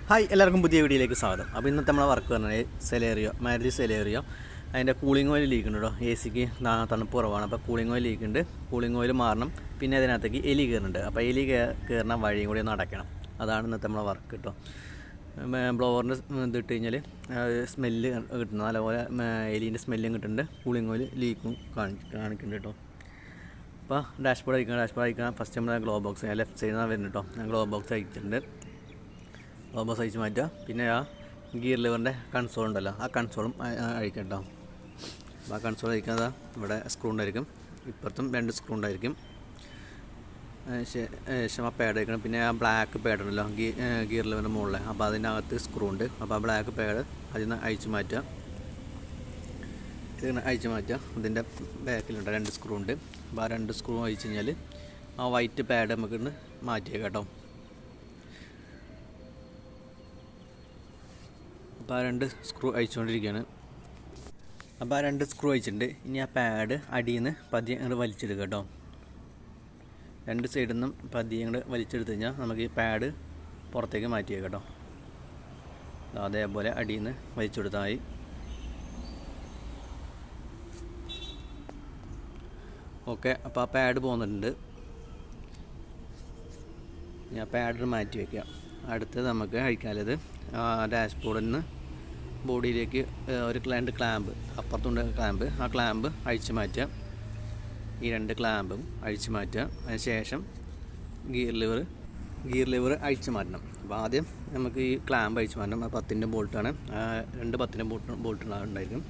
Hi, എല്ലാവർക്കും പുതിയ വീഡിയോയിലേക്ക് സ്വാഗതം. അപ്പോൾ ഇന്നത്തെ നമ്മളെ വർക്ക് പറഞ്ഞാൽ മാരുതി സെലേറിയോ അതിൻ്റെ കൂളിംഗ് ഓയിൽ ലീക്ക് ഉണ്ട് കേട്ടോ. എ സിക്ക് തണുപ്പ് കുറവാണ്, അപ്പോൾ കൂളിംഗ് ഓയിൽ ലീക്ക് ഉണ്ട്. കൂളിംഗ് ഓയിൽ മാറണം. പിന്നെ അതിനകത്തേക്ക് എലി കയറുന്നുണ്ട്. അപ്പോൾ എലി കയറുന്ന വഴിയും കൂടി ഒന്ന് അടയ്ക്കണം. അതാണ് ഇന്നത്തെ നമ്മളെ വർക്ക് കേട്ടോ. ബ്ലോവറിൻ്റെ ഇതിട്ട് കഴിഞ്ഞാൽ സ്മെല്ല് കിട്ടുന്നത്, അതുപോലെ എലീൻ്റെ സ്മെല്ലും കിട്ടുന്നുണ്ട്. കൂളിംഗ് ഓയിൽ ലീക്കും കാണിക്കുന്നുണ്ട് കേട്ടോ. അപ്പോൾ ഡാഷ്ബോർഡ് അയക്കണം. ഫസ്റ്റ് നമ്മൾ ഗ്ലോ ബോക്സ് ലെഫ്റ്റ് സൈഡിൽ നിന്നാണ് വരുന്നത് കേട്ടോ. ഞാൻ ഗ്ലോ ബോക്സ് അയച്ചിട്ടുണ്ട്. ഗ്ലോ ബോക്സ് അയച്ച് മാറ്റുക. പിന്നെ ആ ഗിയർ ലിവറിൻ്റെ കൺസോൾ ഉണ്ടല്ലോ, ആ കൺസോളും അഴിക്കാം കേട്ടോ. അപ്പോൾ ആ കൺസോൾ അഴിക്കാതെ ഇവിടെ സ്ക്രൂ ഉണ്ടായിരിക്കും, ഇപ്പുറത്തും 2 സ്ക്രൂ ഉണ്ടായിരിക്കും. ശേഷം ആ പാഡ് അയക്കണം. പിന്നെ ആ ബ്ലാക്ക് പാഡ് ഉണ്ടല്ലോ ഗിയർ ലിവറിൻ്റെ മുകളിൽ, അപ്പോൾ അതിനകത്ത് സ്ക്രൂ ഉണ്ട്. അപ്പോൾ ആ ബ്ലാക്ക് പാഡ് അതിൽ നിന്ന് അഴിച്ച് മാറ്റുക. ഇതിങ്ങനെ അഴിച്ച് മാറ്റുക. ഇതിൻ്റെ ബാക്കിലുണ്ട് 2 സ്ക്രൂ ഉണ്ട്. അപ്പോൾ ആ 2 സ്ക്രൂ അഴിച്ച് കഴിഞ്ഞാൽ ആ വൈറ്റ് പാഡ് നമുക്ക് മാറ്റിയേക്കാം കേട്ടോ. അപ്പോൾ ആ 2 സ്ക്രൂ അഴിച്ചുകൊണ്ടിരിക്കുകയാണ്. അപ്പോൾ ആ 2 സ്ക്രൂ അഴിച്ചിട്ടുണ്ട്. ഇനി ആ പാഡ് അടിയിൽ നിന്ന് പതിയെ അങ്ങോട്ട് വലിച്ചെടുക്കുക കേട്ടോ. 2 സൈഡിൽ നിന്നും പതിയെ അങ്ങോട്ട് വലിച്ചെടുത്ത് കഴിഞ്ഞാൽ നമുക്ക് ഈ പാഡ് പുറത്തേക്ക് മാറ്റിയേക്കാം കേട്ടോ. അതേപോലെ അടിയിൽ നിന്ന് വലിച്ചെടുത്താൽ മതി. ഓക്കെ, അപ്പോൾ ആ പാഡ് പോകുന്നുണ്ട്. ഞാൻ പാഡ് മാറ്റി വയ്ക്കുക. അടുത്തത് നമുക്ക് അഴിക്കാനുള്ളത് ഡാഷ്ബോർഡിൽ നിന്ന് ബോഡിയിലേക്ക് ഒരു 2 ക്ലാമ്പ്, അപ്പുറത്തുണ്ട് ക്ലാമ്പ്, ആ ക്ലാമ്പ് അഴിച്ച് മാറ്റുക. ഈ 2 ക്ലാമ്പും അഴിച്ച് മാറ്റുക. അതിന് ശേഷം ഗിയർ ലിവർ അഴിച്ച് മാറ്റണം. അപ്പോൾ ആദ്യം നമുക്ക് ഈ ക്ലാമ്പ് അഴിച്ച് മാറ്റണം. ആ 10ൻ്റെ ബോൾട്ടാണ്, 2 10ൻ്റെ ബോൾട്ടുണ്ടായിരിക്കും.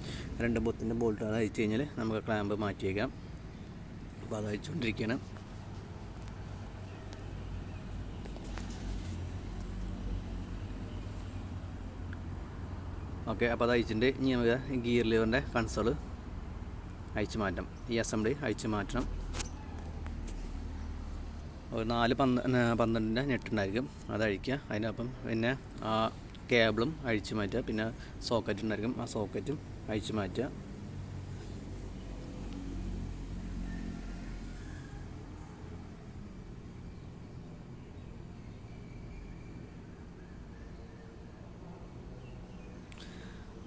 2 10ൻ്റെ ബോൾട്ടാണ് അഴിച്ച് കഴിഞ്ഞാൽ നമുക്ക് ക്ലാമ്പ് മാറ്റി വയ്ക്കാം. അപ്പോൾ അത് അഴിച്ചുകൊണ്ടിരിക്കുകയാണ്. ഓക്കെ, അപ്പോൾ അത് അയച്ചിട്ടുണ്ട്. ഇനി നമുക്ക് ഗിയർ ലിവറിൻ്റെ കൺസോൾ അഴിച്ച് മാറ്റാം. ഈ അസംബ്ലി അഴിച്ച് മാറ്റണം. ഒരു 4-12ൻ്റെ നെട്ടുണ്ടായിരിക്കും, അത് അഴിക്കുക. അതിനൊപ്പം പിന്നെ ആ കേബിളും അഴിച്ച് മാറ്റുക. പിന്നെ സോക്കറ്റ് ഉണ്ടായിരിക്കും, ആ സോക്കറ്റും അഴിച്ച് മാറ്റുക.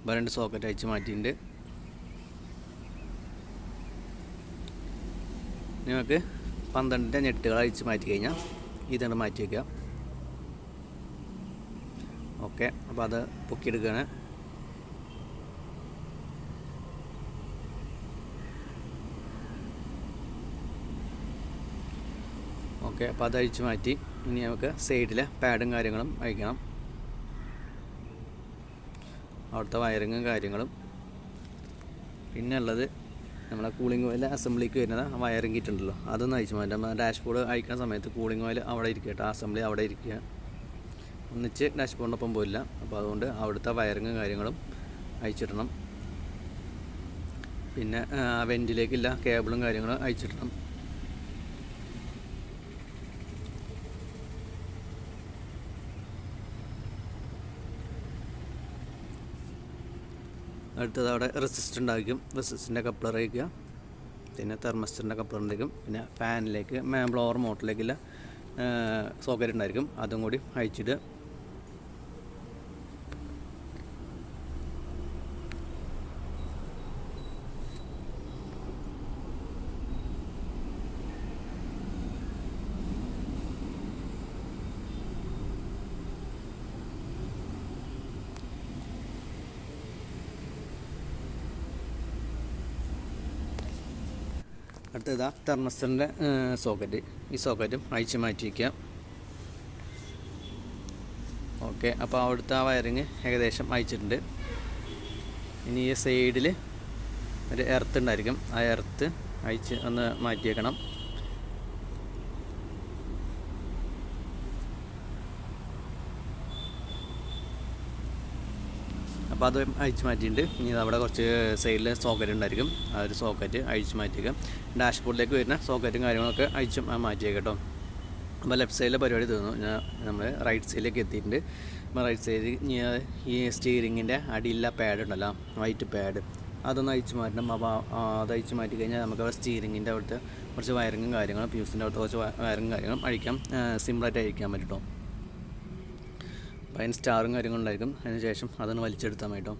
അപ്പോൾ 2 സോക്കറ്റ് അഴിച്ച് മാറ്റിയിട്ടുണ്ട്. നിങ്ങൾക്ക് 12ൻ്റെ നെട്ടുകൾ അഴിച്ച് മാറ്റി കഴിഞ്ഞാൽ ഇതാണ് മാറ്റി വയ്ക്കുക. ഓക്കെ, അപ്പോൾ അത് പൊക്കിയെടുക്കുകയാണ്. ഓക്കെ, അപ്പോൾ അത് അഴിച്ച് മാറ്റി. ഇനി നമുക്ക് സൈഡിലെ പാഡും കാര്യങ്ങളും അഴിക്കണം. അവിടുത്തെ വയറിങ്ങും കാര്യങ്ങളും. പിന്നെ ഉള്ളത് നമ്മളെ കൂളിംഗ് ഓയിൽ അസംബ്ലിക്ക് വരുന്നത് വയറിങ് കിറ്റ് ഉണ്ടല്ലോ, അതൊന്നും അഴിച്ച് മാറ്റാം. ഡാഷ്ബോർഡ് അഴിക്കുന്ന സമയത്ത് കൂളിംഗ് ഓയിൽ അവിടെ ഇരിക്കുക കേട്ടോ, അസംബ്ലി അവിടെ ഇരിക്കുക, ഒന്നിച്ച് ഡാഷ്ബോർഡിനൊപ്പം പോയില്ല. അപ്പോൾ അതുകൊണ്ട് അവിടുത്തെ വയറിങ്ങും കാര്യങ്ങളും അഴിച്ചിടണം. പിന്നെ വെൻറ്റിലേക്കില്ല കേബിളും കാര്യങ്ങളും അഴിച്ചിടണം. അടുത്തത് അവിടെ റെസിസ്റ്റർ ഉണ്ടായിരിക്കും, റെസിസ്റ്ററിൻ്റെ കപ്ലർ അയക്കുക. പിന്നെ തെർമസ്റ്ററിൻ്റെ കപ്ലർ ഉണ്ടായിരിക്കും. പിന്നെ ഫാനിലേക്ക് ബ്ലോവർ മോട്ടറിലേക്കുള്ള സോക്കറ്റ് ഉണ്ടായിരിക്കും, അതും കൂടി അയച്ചിട്ട് അടുത്തതാ തെർമസ്റ്ററിൻ്റെ സോക്കറ്റ്, ഈ സോക്കറ്റും അഴിച്ച് മാറ്റി വയ്ക്കുക. ഓക്കെ, അപ്പോൾ അവിടുത്തെ ആ വയറിങ് ഏകദേശം അയച്ചിട്ടുണ്ട്. ഇനി ഈ സൈഡിൽ ഒരു എർത്ത് ഉണ്ടായിരിക്കും, ആ എർത്ത് അഴിച്ച് ഒന്ന് മാറ്റി വയ്ക്കണം. അപ്പോൾ അത് അഴിച്ച് മാറ്റിയിട്ടുണ്ട്. ഇനി അവിടെ കുറച്ച് സൈഡിൽ സോക്കറ്റ് ഉണ്ടായിരിക്കും, ആ ഒരു സോക്കറ്റ് അഴിച്ച് മാറ്റിയേക്കാം. ഡാഷ്ബോർഡിലേക്ക് വരുന്ന സോക്കറ്റും കാര്യങ്ങളൊക്കെ അഴിച്ച് മാറ്റിയേക്കാം കേട്ടോ. അപ്പോൾ ലെഫ്റ്റ് സൈഡിലെ പരിപാടി തീർന്നു. നമ്മൾ റൈറ്റ് സൈഡിലേക്ക് എത്തിയിട്ടുണ്ട്. അപ്പോൾ റൈറ്റ് സൈഡിൽ ഈ സ്റ്റിയറിങ്ങിൻ്റെ അടിയിലുള്ള പാഡ് ഉണ്ടല്ലോ, വൈറ്റ് പാഡ്, അതൊന്ന് അഴിച്ച് മാറ്റണം. അപ്പോൾ അത് അഴിച്ച് മാറ്റി കഴിഞ്ഞാൽ നമുക്ക് അവിടെ സ്റ്റിയറിങ്ങിൻ്റെ അവിടുത്തെ കുറച്ച് വയറിങ്ങും കാര്യങ്ങളും, ഫ്യൂസിൻ്റെ അവിടുത്തെ കുറച്ച് വയറിങ്ങും കാര്യങ്ങളും അഴിക്കാം, സിമ്പിളായിട്ട് അഴിക്കാൻ പറ്റും. അപ്പോൾ അതിന് സ്റ്റാറും കാര്യങ്ങളും ഉണ്ടായിരിക്കും. അതിന് ശേഷം അതൊന്ന് വലിച്ചെടുത്താൽ മതി കേട്ടോ.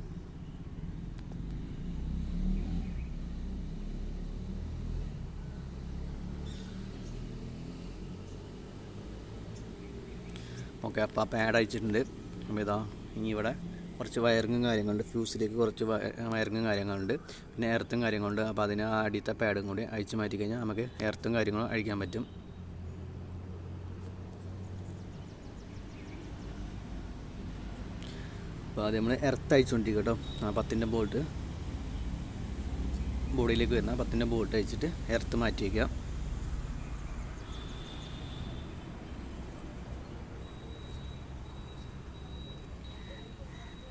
ഓക്കെ, അപ്പോൾ ആ പാഡ് അയച്ചിട്ടുണ്ട്. അപ്പോൾ ഇതാ ഇനി ഇവിടെ കുറച്ച് വയറിങ്ങും കാര്യങ്ങളുണ്ട്, ഫ്യൂസിലേക്ക് കുറച്ച് വയറിങ്ങും കാര്യങ്ങളുണ്ട്, പിന്നെ എർത്തും കാര്യങ്ങളുണ്ട്. അപ്പോൾ അതിന് ആ അടിയത്തെ പാഡും കൂടി അഴിച്ച് മാറ്റി കഴിഞ്ഞാൽ നമുക്ക് എർത്തും കാര്യങ്ങളും അഴിക്കാൻ പറ്റും. അപ്പോൾ അത് നമ്മൾ എർത്ത് അയച്ചുകൊണ്ടിരിക്കും കേട്ടോ. ആ 10-ൻ്റെ ബോൾട്ട് ബോഡിയിലേക്ക് വരുന്ന 10-ൻ്റെ ബോൾട്ട് അയച്ചിട്ട് എർത്ത് മാറ്റി വയ്ക്കുക.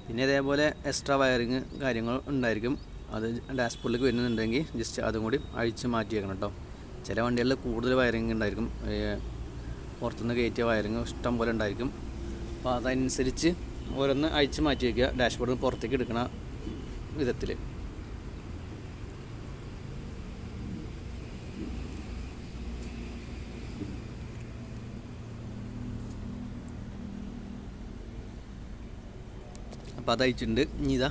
പിന്നെ ഇതേപോലെ എക്സ്ട്രാ വയറിങ് കാര്യങ്ങൾ ഉണ്ടായിരിക്കും. അത് ഡാഷ്ബോർഡിലേക്ക് വരുന്നുണ്ടെങ്കിൽ ജസ്റ്റ് അതും കൂടി അഴിച്ച് മാറ്റി വെക്കണം കേട്ടോ. ചില വണ്ടികളിൽ കൂടുതൽ വയറിങ് ഉണ്ടായിരിക്കും, പുറത്തുനിന്ന് കയറ്റിയ വയറിങ് ഇഷ്ടം പോലെ ഉണ്ടായിരിക്കും. അപ്പോൾ അതനുസരിച്ച് ഓരോന്ന് അഴിച്ച് മാറ്റി വയ്ക്കുക, ഡാഷ്ബോർഡിൽ പുറത്തേക്ക് എടുക്കണ വിധത്തിൽ. അപ്പോൾ അത് അയച്ചിട്ടുണ്ട്. ഇനി ഇതാ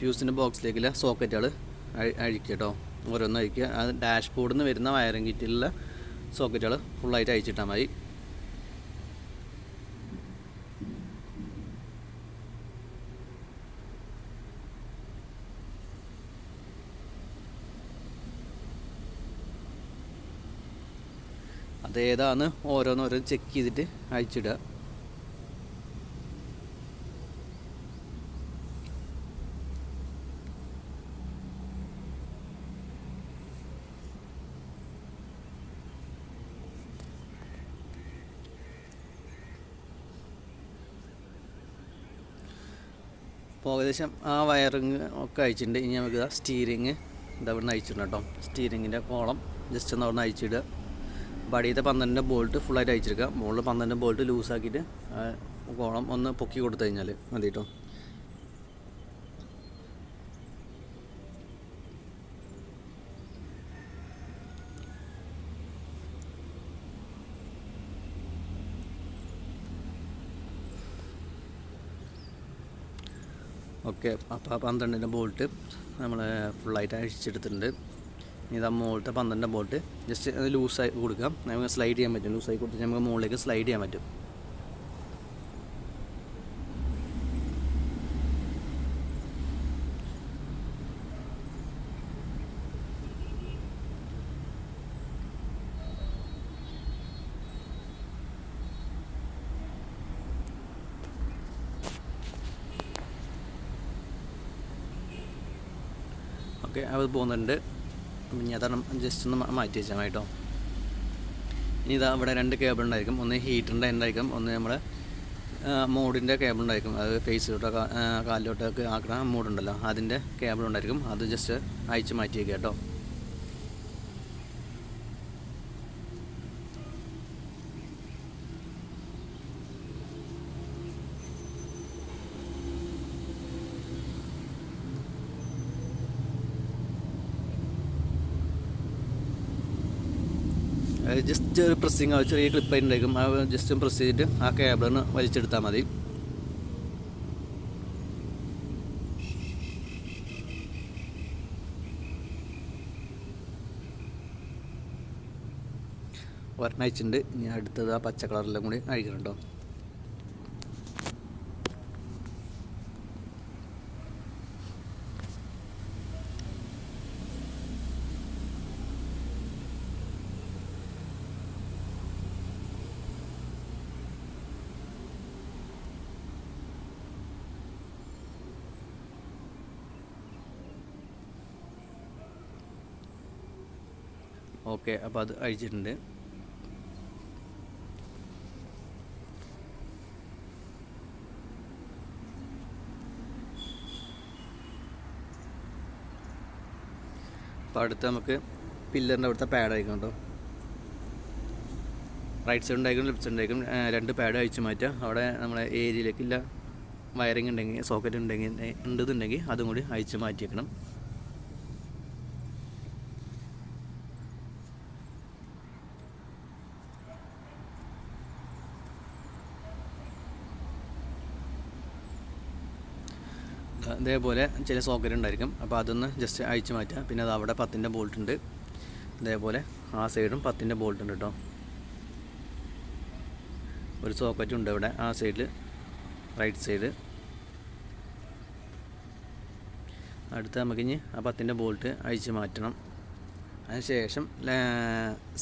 ഫ്യൂസിൻ്റെ ബോക്സിലേക്കുള്ള സോക്കറ്റുകൾ അഴിക്കുക കേട്ടോ. ഓരോന്ന് അഴിക്കുക. അത് ഡാഷ്ബോർഡിൽ നിന്ന് വരുന്ന വയറിങ് കിറ്റിലുള്ള സോക്കറ്റുകൾ ഫുള്ളായിട്ട് അഴിച്ചിട്ടാൽ മതി. അതേതാന്ന് ഓരോന്നോരോ ചെക്ക് ചെയ്തിട്ട് അഴിച്ചിടുക. അപ്പോൾ ഏകദേശം ആ വയറിങ് ഒക്കെ അയച്ചിട്ടുണ്ട്. ഇനി നമുക്ക് സ്റ്റീറിങ് ഇതവിടെ നിന്ന് അയച്ചിട്ടുണ്ട് കേട്ടോ. സ്റ്റീറിങ്ങിൻ്റെ കോളം ജസ്റ്റ് ഒന്ന് അവിടെ നിന്ന് അയച്ചിടുക. ബടിയത്തെ 12-ൻ്റെ ബോൾട്ട് ഫുള്ളായിട്ട് അയച്ചെടുക്കുക. മുകളിൽ 12-ൻ്റെ ബോൾട്ട് ലൂസാക്കിയിട്ട് കോളം ഒന്ന് പൊക്കി കൊടുത്തു കഴിഞ്ഞാൽ മതി കേട്ടോ. ഓക്കെ, അപ്പോൾ ആ 12-ൻ്റെ ബോൾട്ട് നമ്മൾ ഫുള്ളായിട്ട് അഴിച്ചെടുത്തിട്ടുണ്ട്. ഇതാ മുകളിലത്തെ 12-ൻ്റെ ബോൾട്ട് ജസ്റ്റ് അത് ലൂസായി കൊടുക്കാം. നമുക്ക് സ്ലൈഡ് ചെയ്യാൻ പറ്റും. ലൂസായി കൊടുത്ത് നമുക്ക് മുകളിലേക്ക് സ്ലൈഡ് ചെയ്യാൻ പറ്റും. ഓക്കെ, അത് പോകുന്നുണ്ട്. ഇനി അതാണ് ജസ്റ്റ് ഒന്ന് മാറ്റി വെച്ചാൽ മതി കേട്ടോ. ഇനി ഇതാ ഇവിടെ 2 കേബിൾ ഉണ്ടായിരിക്കും. ഒന്ന് ഹീറ്ററിൻ്റെ ഉണ്ടായിരിക്കും, ഒന്ന് നമ്മുടെ മോഡിൻ്റെ കേബിൾ ഉണ്ടായിരിക്കും. അത് ഫേസിലോട്ടൊക്കെ കാലിലോട്ടൊക്കെ ആക്കണ മോഡുണ്ടല്ലോ, അതിൻ്റെ കേബിൾ ഉണ്ടായിരിക്കും. അത് ജസ്റ്റ് അയച്ച് മാറ്റി വയ്ക്കുക കേട്ടോ. ജസ്റ്റ് ഒരു പ്രസ്സിങ് ആ ചെറിയ ക്ലിപ്പായിട്ട് ഉണ്ടായിരിക്കും. ആ ജസ്റ്റ് പ്രസ് ചെയ്തിട്ട് ആ കേബിളിന് വലിച്ചെടുത്താൽ മതി. ഒരെണ്ണം അയച്ചിട്ടുണ്ട്. ഇനി അടുത്തത് ആ പച്ച കളറെല്ലാം കൂടി അഴിക്കണം കേട്ടോ. ഓക്കെ, അപ്പോൾ അത് അഴിച്ചിട്ടുണ്ട്. അപ്പോൾ അടുത്ത് നമുക്ക് പില്ലറിൻ്റെ അവിടുത്തെ പാഡ് അയക്കണം കേട്ടോ. റൈറ്റ് സൈഡ് ഉണ്ടായിരിക്കും, ലെഫ്റ്റ് സൈഡ് ഉണ്ടായിരിക്കും. 2 പാഡ് അഴിച്ച് മാറ്റുക. അവിടെ നമ്മളെ ഏരിയയിലേക്കില്ല വയറിങ് ഉണ്ടെങ്കിൽ, സോക്കറ്റ് ഉണ്ടെന്നുണ്ടെങ്കിൽ അതും കൂടി അഴിച്ച് മാറ്റിയേക്കണം. ഇതേപോലെ ചില സോക്കറ്റ് ഉണ്ടായിരിക്കും. അപ്പോൾ അതൊന്ന് ജസ്റ്റ് അഴിച്ച് മാറ്റുക. പിന്നെ അത് അവിടെ 10-ൻ്റെ ബോൾട്ട് ഉണ്ട്. ഇതേപോലെ ആ സൈഡും 10-ൻ്റെ ബോൾട്ട് ഉണ്ട് കേട്ടോ. ഒരു സോക്കറ്റ് ഉണ്ട് ഇവിടെ ആ സൈഡിൽ, റൈറ്റ് സൈഡ്. അടുത്ത് നമുക്കിനി ആ 10-ൻ്റെ ബോൾട്ട് അഴിച്ച് മാറ്റണം. അതിന് ശേഷം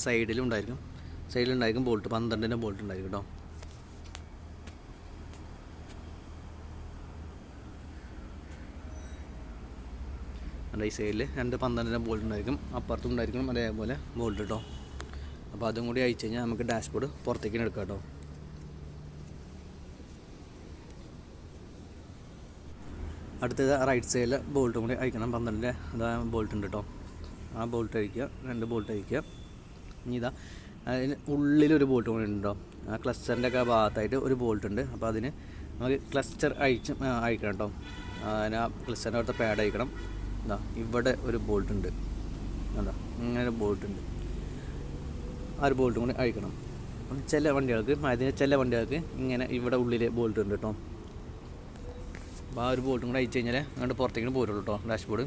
സൈഡിലുണ്ടായിരിക്കും ബോൾട്ട്, 12-ൻ്റെ ബോൾട്ട് ഉണ്ടായിരിക്കും കേട്ടോ. ഈ സൈഡിൽ 2 12-ൻ്റെ ബോൾട്ട് ഉണ്ടായിരിക്കും, അപ്പുറത്തും ഉണ്ടായിരിക്കണം അതേപോലെ ബോൾട്ട് കേട്ടോ. അപ്പോൾ അതും കൂടി അയച്ചു കഴിഞ്ഞാൽ നമുക്ക് ഡാഷ്ബോർഡ് പുറത്തേക്ക് എടുക്കാം കേട്ടോ. അടുത്തത് റൈറ്റ് സൈഡിൽ ബോൾട്ടും കൂടി അയക്കണം. 12-ൻ്റെ ബോൾട്ട് ഉണ്ട് കേട്ടോ. ആ ബോൾട്ട് അയക്കുക, 2 ബോൾട്ട് അയക്കുക. ഇനി ഇതാ അതിന് ഉള്ളിലൊരു ബോൾട്ട് കൂടി ഉണ്ടോ, ആ ക്ലസ്റ്ററിൻ്റെ ഒക്കെ ഭാഗത്തായിട്ട് ഒരു ബോൾട്ട് ഉണ്ട്. അപ്പോൾ അതിന് നമുക്ക് ക്ലസ്റ്റർ അയക്കണം കേട്ടോ. അതിന് ആ ക്ലസ്റ്ററിൻ്റെ അവിടുത്തെ പാഡ് അയക്കണം. ഇതാ ഇവിടെ ഒരു ബോൾട്ട് ഉണ്ട്, അതാ ഇങ്ങനെ ഒരു ബോൾട്ട് ഉണ്ട്. ആ ഒരു ബോൾട്ടും കൂടി അയക്കണം. ചില വണ്ടികൾക്ക് ഇങ്ങനെ ഇവിടെ ഉള്ളിൽ ബോൾട്ട് ഉണ്ട് കേട്ടോ. അപ്പോൾ ആ ഒരു ബോൾട്ടും കൂടെ അയച്ചു കഴിഞ്ഞാൽ അങ്ങോട്ട് പുറത്തേക്ക് പോരുള്ളൂ കേട്ടോ ഡാഷ്ബോർഡ്.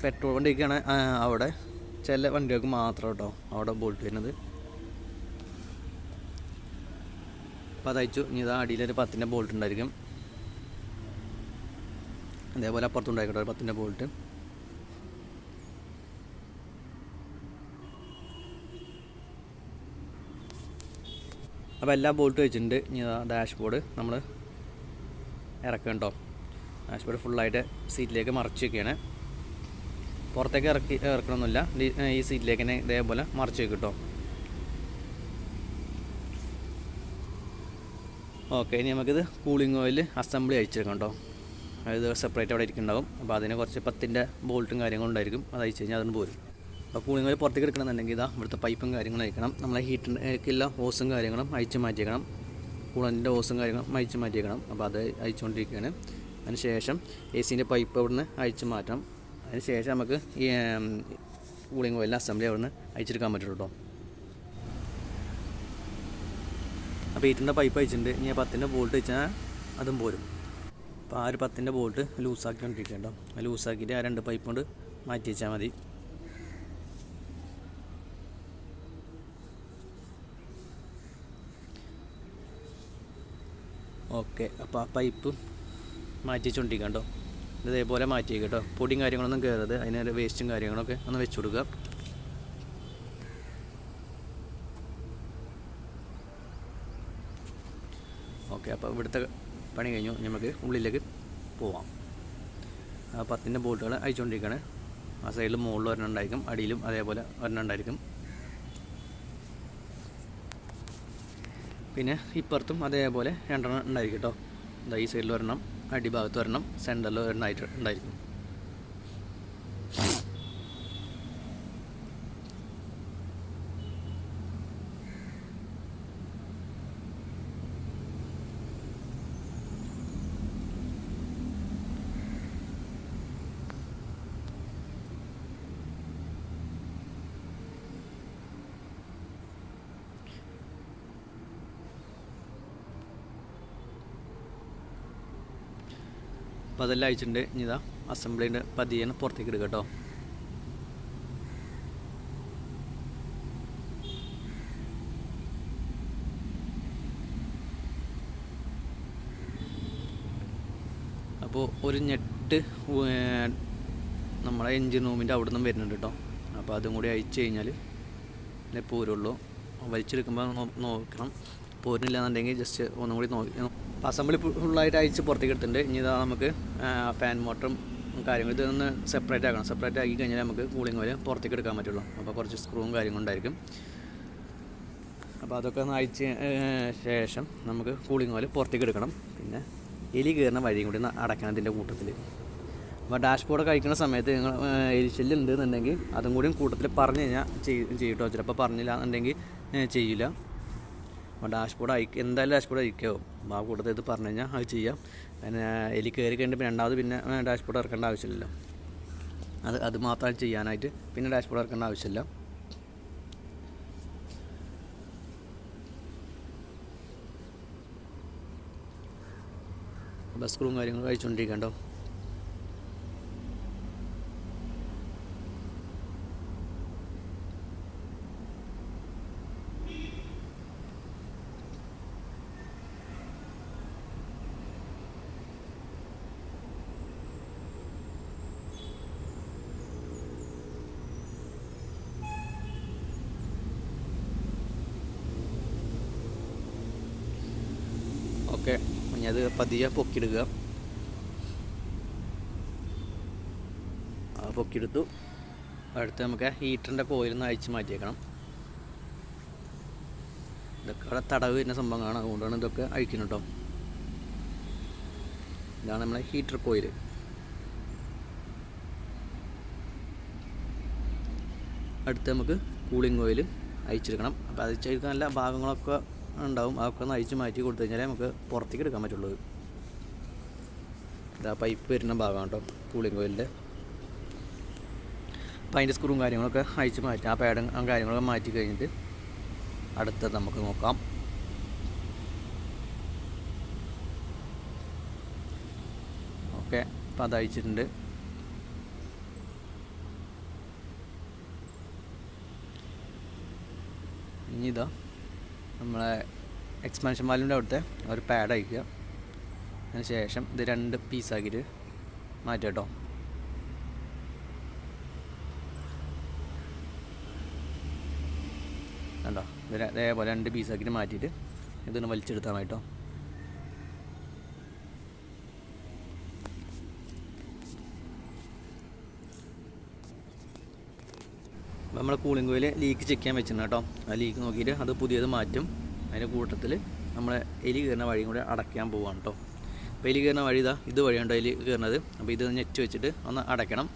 പെട്രോൾ വണ്ടിയൊക്കെയാണ് അവിടെ ചില വണ്ടികൾക്ക് മാത്രം കേട്ടോ അവിടെ ബോൾട്ട് വരുന്നത്. അപ്പോൾ അതയച്ചു. ഇനി ഇതാ അടിയിലൊരു 10-ൻ്റെ ബോൾട്ട് ഉണ്ടായിരിക്കും. അതേപോലെ അപ്പുറത്തുണ്ടായിക്കോട്ടെ 10-ൻ്റെ ബോൾട്ട്. അപ്പോൾ എല്ലാ ബോൾട്ടും വെച്ചിട്ടുണ്ട്. ഇനി ഡാഷ്ബോർഡ് നമ്മൾ ഇറക്കണം കേട്ടോ. ഡാഷ്ബോർഡ് ഫുള്ളായിട്ട് സീറ്റിലേക്ക് മറച്ച് വയ്ക്കുകയാണ്. പുറത്തേക്ക് ഇറക്കണമെന്നില്ല, ഈ സീറ്റിലേക്ക് തന്നെ ഇതേപോലെ മറച്ച് വയ്ക്കും കേട്ടോ. ഓക്കെ, ഇനി നമുക്കിത് കൂളിംഗ് ഓയിൽ അസംബ്ലി അയച്ചെടുക്കാം കേട്ടോ. അത് സെപ്പറേറ്റ് അവിടെ ഇരിക്കുന്നുണ്ടാവും. അപ്പോൾ അതിന് കുറച്ച് 10-ൻ്റെ ബോൾട്ടും കാര്യങ്ങളും ഉണ്ടായിരിക്കും. അത് അയച്ചു കഴിഞ്ഞാൽ അതിന് പോരും. അപ്പോൾ കൂളിംഗ് ഓയിൽ പുറത്തേക്ക് എടുക്കണമെന്നുണ്ടെങ്കിൽ ഇതാ ഇവിടുത്തെ പൈപ്പും കാര്യങ്ങളും അയക്കണം. നമ്മളെ ഹീറ്റിനുള്ള ഹോസും കാര്യങ്ങളും അയച്ച് മാറ്റിയേക്കണം. കൂളൻ്റിൻ്റെ ഹോസും കാര്യങ്ങളും അയച്ച് മാറ്റിയേക്കണം. അപ്പോൾ അത് അയച്ചുകൊണ്ടിരിക്കുകയാണ്. അതിന് ശേഷം AC-ൻ്റെ പൈപ്പ് അവിടുന്ന് അയച്ച് മാറ്റണം. അതിന് ശേഷം നമുക്ക് ഈ കൂളിംഗ് ഓയിലിൻ്റെ അസംബ്ലി അവിടുന്ന് അയച്ചെടുക്കാൻ പറ്റുള്ളൂ കേട്ടോ. അപ്പോൾ 8-ൻ്റെ പൈപ്പ് അയച്ചിട്ടുണ്ട്. ഇനി 10-ൻ്റെ ബോൾട്ട് വെച്ചാൽ അതും പോരും. അപ്പോൾ ആ ഒരു 10-ൻ്റെ ബോൾട്ട് ലൂസാക്കിക്കൊണ്ടിരിക്കുക കേട്ടോ. ലൂസാക്കിയിട്ട് ആ 2 പൈപ്പ് കൊണ്ട് മാറ്റി വെച്ചാൽ മതി. ഓക്കെ, അപ്പോൾ ആ പൈപ്പ് മാറ്റി വെച്ചുകൊണ്ടിരിക്കുക കേട്ടോ. ഇതേപോലെ മാറ്റി കേട്ടോ. പൊടിയും കാര്യങ്ങളൊന്നും കയറരുത്, അതിന് വേസ്റ്റും കാര്യങ്ങളൊക്കെ ഒന്ന് വെച്ച് കൊടുക്കുക. ഓക്കെ, അപ്പോൾ ഇവിടുത്തെ പണി കഴിഞ്ഞു. നമുക്ക് ഉള്ളിലേക്ക് പോവാം. ആ 10-ൻ്റെ ബോൾട്ടുകൾ അയച്ചുകൊണ്ടിരിക്കുകയാണ്. ആ സൈഡിൽ മുകളിൽ ഒരെണ്ണം ഉണ്ടായിരിക്കും, അടിയിലും അതേപോലെ ഒരെണ്ണം ഉണ്ടായിരിക്കും. പിന്നെ ഇപ്പുറത്തും അതേപോലെ 2 ഉണ്ടായിരിക്കും കേട്ടോ. ഈ സൈഡിൽ ഒരെണ്ണം, അടിഭാഗത്ത് ഒരെണ്ണം, സെൻറ്ററിൽ ഒരെണ്ണമായിട്ട് ഉണ്ടായിരിക്കും. അപ്പോൾ അതെല്ലാം അയച്ചിട്ടുണ്ട്. ഇനി ഇതാ അസംബ്ലിൻ്റെ പതിയാണ് പുറത്തേക്ക് എടുക്കുക കേട്ടോ. അപ്പോൾ ഒരു ഞെട്ട് നമ്മളെ എൻജിൻ റൂമിൻ്റെ അവിടെ നിന്നും വരുന്നുണ്ട് കേട്ടോ. അപ്പോൾ അതും കൂടി അയച്ചു കഴിഞ്ഞാൽ പോരുള്ളൂ. വലിച്ചെടുക്കുമ്പോൾ നോക്കണം, പോരുന്നില്ല എന്നുണ്ടെങ്കിൽ ജസ്റ്റ് ഒന്നും കൂടി നോക്കി. അസംബ്ലി ഫുള്ളായിട്ട് അയച്ച് പുറത്തേക്ക് എടുത്തിട്ടുണ്ട്. ഇനി ഇതാ നമുക്ക് ഫാൻ മോട്ടറും കാര്യങ്ങളും ഇതൊന്ന് സെപ്പറേറ്റ് ആക്കണം. സെപ്പറേറ്റ് ആക്കി കഴിഞ്ഞാൽ നമുക്ക് കൂളിംഗ് ഓയിൽ പുറത്തേക്ക് എടുക്കാൻ പറ്റുള്ളൂ. അപ്പോൾ കുറച്ച് സ്ക്രൂവും കാര്യങ്ങളുണ്ടായിരിക്കും. അപ്പോൾ അതൊക്കെ ഒന്ന് അയച്ച ശേഷം നമുക്ക് കൂളിംഗ് ഓയിൽ പുറത്തേക്ക് എടുക്കണം. പിന്നെ എലി കയറുന്ന വഴിയും കൂടി അടയ്ക്കണം ഇതിൻ്റെ കൂട്ടത്തിൽ. അപ്പോൾ ഡാഷ്ബോർഡ് കഴിക്കുന്ന സമയത്ത് നിങ്ങൾ എലിശല്യം ഉണ്ടെന്നുണ്ടെങ്കിൽ അതും കൂടി കൂട്ടത്തിൽ പറഞ്ഞു കഴിഞ്ഞാൽ ചെയ്യട്ടോ. ചിലപ്പോൾ പറഞ്ഞില്ല എന്നുണ്ടെങ്കിൽ ചെയ്യില്ല. ഡാഷ്ബോർഡ് എന്തായാലും ഡാഷ്ബോർഡ് അയക്കാവും. ആ കൂട്ടത്തിൽ ഇത് പറഞ്ഞു കഴിഞ്ഞാൽ അത് ചെയ്യാം. പിന്നെ എലി കയറി കഴിഞ്ഞിട്ട് രണ്ടാമത് പിന്നെ ഡാഷ്ബോർഡ് ഇറക്കേണ്ട ആവശ്യമില്ലല്ലോ. അത് മാത്രം ചെയ്യാനായിട്ട് പിന്നെ ഡാഷ്ബോർഡ് ഇറക്കേണ്ട ആവശ്യമില്ല. ബസ് സ്ക്രൂവും കാര്യങ്ങളും കഴിച്ചുകൊണ്ടിരിക്കണ്ടോ. ഓക്കെ, ഇനി അത് പതിയെ പൊക്കിയെടുക്കുക. പൊക്കിയെടുത്തു. അടുത്ത് നമുക്ക് ഹീറ്ററിൻ്റെ കോയിലൊന്ന് അഴിച്ച് മാറ്റിയേക്കണം. ഇതൊക്കെ അവിടെ തടവ് വരുന്ന സംഭവങ്ങളാണ്, അതുകൊണ്ടാണ് ഇതൊക്കെ അഴിക്കുന്നത് കേട്ടോ. ഇതാണ് നമ്മളെ ഹീറ്റർ കോയിൽ. അടുത്ത് നമുക്ക് കൂളിംഗ് ഓയിൽ അഴിച്ചെടുക്കണം. അപ്പോൾ അഴിച്ചെടുക്കാൻ നല്ല ഭാഗങ്ങളൊക്കെ ഉണ്ടാവും, അതൊക്കെ ഒന്ന് അഴിച്ച് മാറ്റി കൊടുത്തു കഴിഞ്ഞാലേ നമുക്ക് പുറത്തേക്ക് എടുക്കാൻ പറ്റുള്ളൂ. ഇതാ പൈപ്പ് വരുന്ന ഭാഗമാണ് കേട്ടോ കൂളിംഗ് ഓയിലിൻ്റെ. അപ്പോൾ അതിൻ്റെ സ്ക്രൂവും കാര്യങ്ങളൊക്കെ അഴിച്ച് മാറ്റി ആ പാഡും ആ കാര്യങ്ങളൊക്കെ മാറ്റി കഴിഞ്ഞിട്ട് അടുത്തത് നമുക്ക് നോക്കാം. ഓക്കെ, അപ്പോൾ അത് അഴിച്ചിട്ടുണ്ട്. ഇനി ഇതാ നമ്മളെ എക്സ്പാൻഷൻ വാൽവിൻ്റെ അവിടുത്തെ ഒരു പാഡ് അയക്കുക. അതിന് ശേഷം ഇത് 2 പീസാക്കിയിട്ട് മാറ്റുക കേട്ടോ. കണ്ടോ, ഇത് അതേപോലെ 2 പീസാക്കിയിട്ട് മാറ്റിയിട്ട് ഇതൊന്ന് വലിച്ചെടുത്താൽ മതി കേട്ടോ. നമ്മൾ കൂളിംഗ് ഓയിൽ ലീക്ക് ചെക്ക് ചെയ്യാൻ വെച്ചിട്ടുണ്ട് കേട്ടോ. ആ ലീക്ക് നോക്കിയിട്ട് അത് പുതിയത് മാറ്റും. അതിൻ്റെ കൂട്ടത്തിൽ നമ്മൾ എലി കയറുന്ന വഴിയും കൂടെ അടയ്ക്കാൻ പോവുകയാണ് കേട്ടോ. അപ്പോൾ എലി കയറുന്ന വഴി ഇത് വഴിയുണ്ടോ എലി കയറുന്നത്. അപ്പോൾ ഇത് നെറ്റ് വെച്ചിട്ട് ഒന്ന് അടയ്ക്കണം.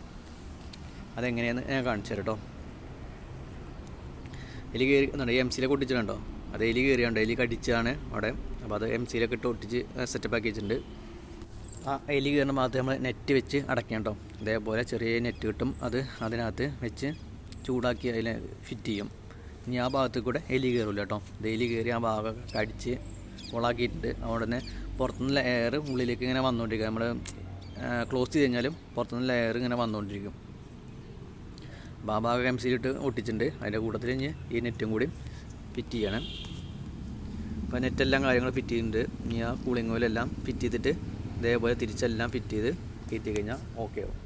അതെങ്ങനെയാണെന്ന് ഞാൻ കാണിച്ചു തരാം കേട്ടോ. എലി കയറി എന്നുണ്ട് MC ഒട്ടിച്ചിട്ടുണ്ടോ, അത് എലി കയറിയുണ്ടോ, എലി കടിച്ചാണ് അവിടെ. അപ്പോൾ അത് MC ഇട്ട് ഒട്ടിച്ച് സെറ്റപ്പ് ആക്കി വെച്ചിട്ടുണ്ട്. ആ എലി കയറുന്ന ഭാഗത്ത് നമ്മൾ നെറ്റ് വെച്ച് അടയ്ക്കാം കേട്ടോ. ഇതേപോലെ ചെറിയ നെറ്റ് കിട്ടും, അത് അതിനകത്ത് വെച്ച് ചൂടാക്കി അതിൽ ഫിറ്റ് ചെയ്യും. ഇനി ആ ഭാഗത്ത് കൂടെ എലി കയറില്ല കേട്ടോ. ഇത് എലി കയറി ആ ഭാഗമൊക്കെ കടിച്ച് കൊളാക്കിയിട്ടുണ്ട്. അവിടെ തന്നെ പുറത്തുനിന്നുള്ള എയർ ഉള്ളിലേക്ക് ഇങ്ങനെ വന്നുകൊണ്ടിരിക്കുക. നമ്മൾ ക്ലോസ് ചെയ്ത് കഴിഞ്ഞാലും പുറത്തുനിന്നുള്ള എയർ ഇങ്ങനെ വന്നുകൊണ്ടിരിക്കും. അപ്പോൾ ആ ഭാഗം MC ഒട്ടിച്ചിട്ടുണ്ട്. അതിൻ്റെ കൂട്ടത്തിൽ ഇനി ഈ നെറ്റും കൂടി ഫിറ്റ് ചെയ്യണം. അപ്പോൾ നെറ്റെല്ലാം കാര്യങ്ങൾ ഫിറ്റ് ചെയ്തിട്ടുണ്ട്. ഇനി ആ കൂളിംഗ് ഓയിലെല്ലാം ഫിറ്റ് ചെയ്തിട്ട് ഇതേപോലെ തിരിച്ചെല്ലാം ഫിറ്റ് ചെയ്ത് കയറ്റി കഴിഞ്ഞാൽ ഓക്കെ ആവും.